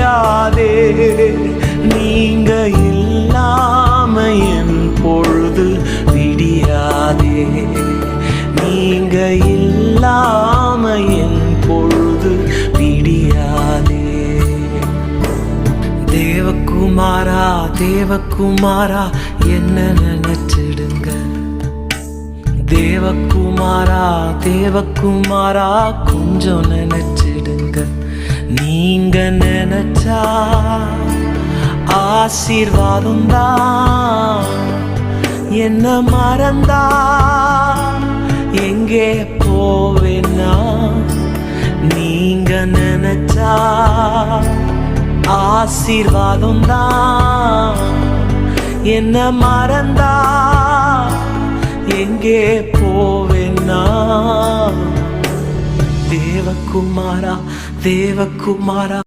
விடியாதே. நீங்க இல்லாம என் பொழுது விடியாதே. நீங்க இல்லாம என் பொழுது விடியாதே. தேவகுமாரா தேவகுமாரா என்ன நினைச்சிடுங்க. தேவகுமாரா தேவகுமாரா கொஞ்சம் நினைச்சிடுங்க. நீங்க நினைச்சா ஆசீர்வாதம் தான். என்ன மறந்தா எங்கே போவேன்னா. நீங்க நினைச்சா ஆசீர்வாதம் தான். என்ன மறந்தா எங்கே போவேன்னா. தேவகுமாரா தேவகுமாரா